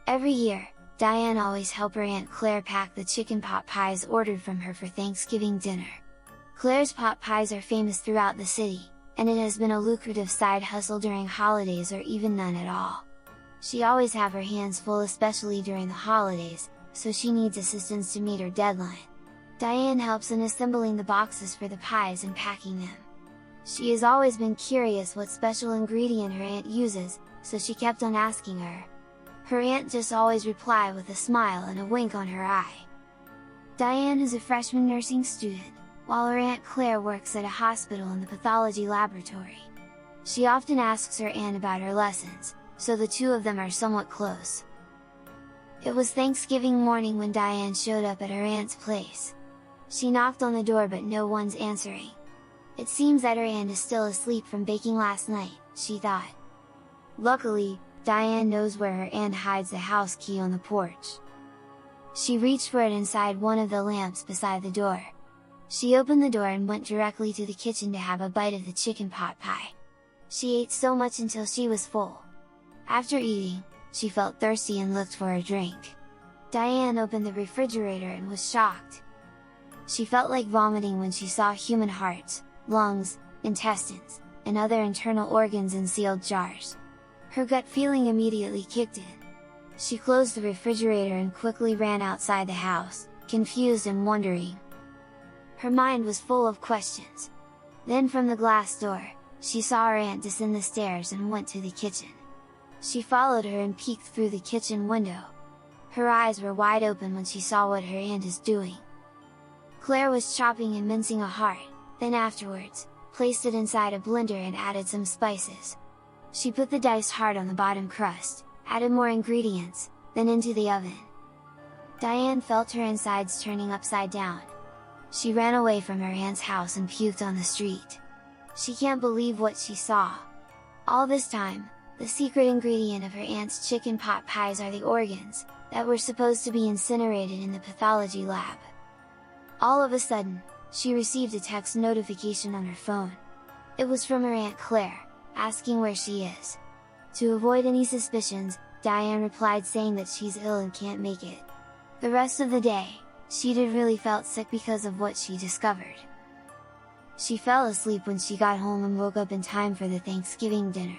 Every year, Diane always helped her Aunt Claire pack the chicken pot pies ordered from her for Thanksgiving dinner. Claire's pot pies are famous throughout the city, and it has been a lucrative side hustle during holidays or even none at all. She always have her hands full, especially during the holidays, so she needs assistance to meet her deadline. Diane helps in assembling the boxes for the pies and packing them. She has always been curious what special ingredient her aunt uses, so she kept on asking her. Her aunt just always replied with a smile and a wink on her eye. Diane is a freshman nursing student, while her Aunt Claire works at a hospital in the pathology laboratory. She often asks her aunt about her lessons, so the two of them are somewhat close. It was Thanksgiving morning when Diane showed up at her aunt's place. She knocked on the door but no one's answering. It seems that her aunt is still asleep from baking last night, she thought. Luckily, Diane knows where her aunt hides the house key on the porch. She reached for it inside one of the lamps beside the door. She opened the door and went directly to the kitchen to have a bite of the chicken pot pie. She ate so much until she was full. After eating, she felt thirsty and looked for a drink. Diane opened the refrigerator and was shocked. She felt like vomiting when she saw human hearts, lungs, intestines, and other internal organs in sealed jars. Her gut feeling immediately kicked in. She closed the refrigerator and quickly ran outside the house, confused and wondering. Her mind was full of questions. Then from the glass door, she saw her aunt descend the stairs and went to the kitchen. She followed her and peeked through the kitchen window. Her eyes were wide open when she saw what her aunt is doing. Claire was chopping and mincing a heart, then afterwards, placed it inside a blender and added some spices. She put the diced heart on the bottom crust, added more ingredients, then into the oven. Diane felt her insides turning upside down. She ran away from her aunt's house and puked on the street. She can't believe what she saw. All this time, the secret ingredient of her aunt's chicken pot pies are the organs, that were supposed to be incinerated in the pathology lab. All of a sudden, she received a text notification on her phone. It was from her Aunt Claire, asking where she is. To avoid any suspicions, Diane replied saying that she's ill and can't make it. The rest of the day, she really felt sick because of what she discovered. She fell asleep when she got home and woke up in time for the Thanksgiving dinner.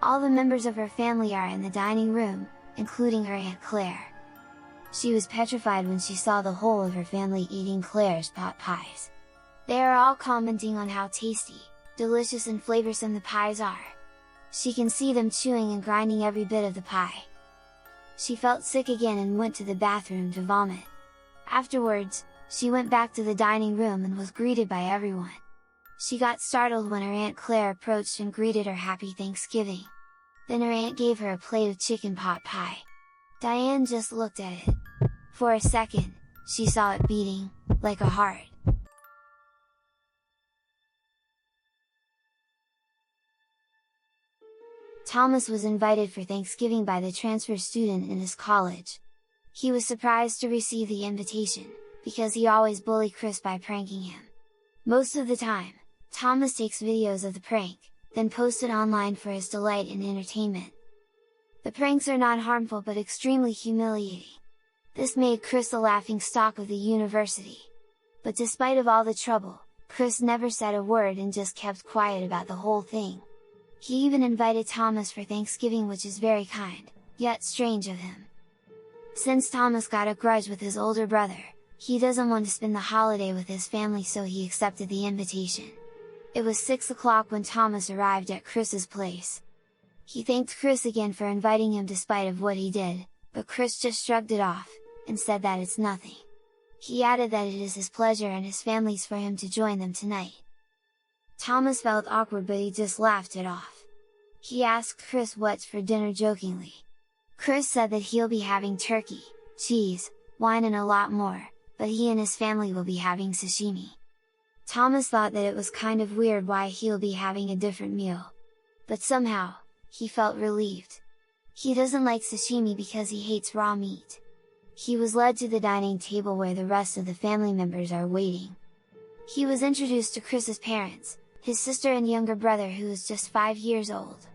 All the members of her family are in the dining room, including her Aunt Claire. She was petrified when she saw the whole of her family eating Claire's pot pies. They are all commenting on how tasty, delicious and flavorsome the pies are. She can see them chewing and grinding every bit of the pie. She felt sick again and went to the bathroom to vomit. Afterwards, she went back to the dining room and was greeted by everyone. She got startled when her Aunt Claire approached and greeted her happy Thanksgiving. Then her aunt gave her a plate of chicken pot pie. Diane just looked at it. For a second, she saw it beating, like a heart. Thomas was invited for Thanksgiving by the transfer student in his college. He was surprised to receive the invitation, because he always bullied Chris by pranking him. Most of the time, Thomas takes videos of the prank, then posts it online for his delight and entertainment. The pranks are not harmful but extremely humiliating. This made Chris the laughingstock of the university. But despite of all the trouble, Chris never said a word and just kept quiet about the whole thing. He even invited Thomas for Thanksgiving, which is very kind, yet strange of him. Since Thomas got a grudge with his older brother, he doesn't want to spend the holiday with his family, so he accepted the invitation. It was 6 o'clock when Thomas arrived at Chris's place. He thanked Chris again for inviting him despite of what he did, but Chris just shrugged it off, and said that it's nothing. He added that it is his pleasure and his family's for him to join them tonight. Thomas felt awkward, but he just laughed it off. He asked Chris what's for dinner jokingly. Chris said that he'll be having turkey, cheese, wine and a lot more, but he and his family will be having sashimi. Thomas thought that it was kind of weird why he'll be having a different meal. But somehow, he felt relieved. He doesn't like sashimi because he hates raw meat. He was led to the dining table where the rest of the family members are waiting. He was introduced to Chris's parents, his sister and younger brother who was just 5 years old.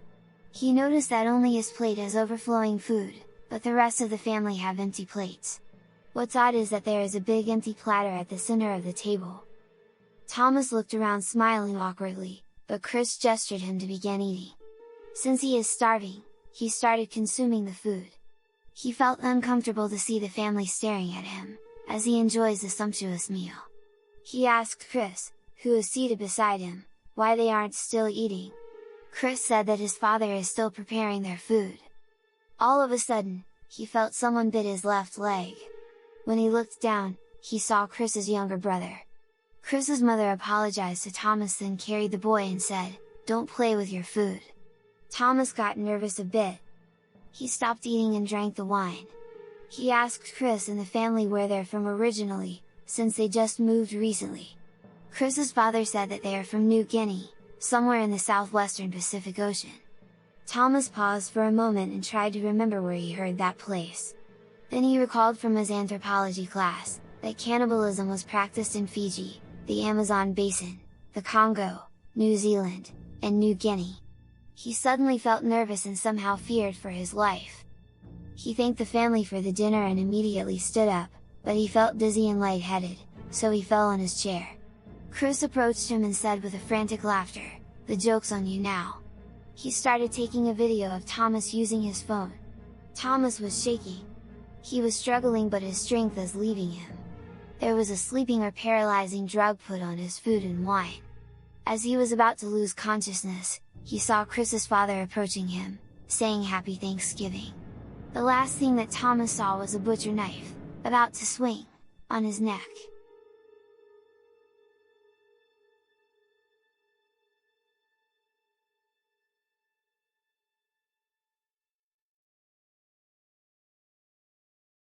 He noticed that only his plate has overflowing food, but the rest of the family have empty plates. What's odd is that there is a big empty platter at the center of the table. Thomas looked around smiling awkwardly, but Chris gestured him to begin eating. Since he is starving, he started consuming the food. He felt uncomfortable to see the family staring at him, as he enjoys the sumptuous meal. He asked Chris, who is seated beside him, why they aren't still eating. Chris said that his father is still preparing their food. All of a sudden, he felt someone bit his left leg. When he looked down, he saw Chris's younger brother. Chris's mother apologized to Thomas, then carried the boy and said, "Don't play with your food." Thomas got nervous a bit. He stopped eating and drank the wine. He asked Chris and the family where they're from originally, since they just moved recently. Chris's father said that they are from New Guinea, somewhere in the southwestern Pacific Ocean. Thomas paused for a moment and tried to remember where he heard that place. Then he recalled from his anthropology class, that cannibalism was practiced in Fiji, the Amazon basin, the Congo, New Zealand, and New Guinea. He suddenly felt nervous and somehow feared for his life. He thanked the family for the dinner and immediately stood up, but he felt dizzy and lightheaded, so he fell on his chair. Chris approached him and said with a frantic laughter, "The joke's on you now." He started taking a video of Thomas using his phone. Thomas was shaking. He was struggling, but his strength was leaving him. There was a sleeping or paralyzing drug put on his food and wine. As he was about to lose consciousness, he saw Chris's father approaching him, saying Happy Thanksgiving. The last thing that Thomas saw was a butcher knife, about to swing, on his neck.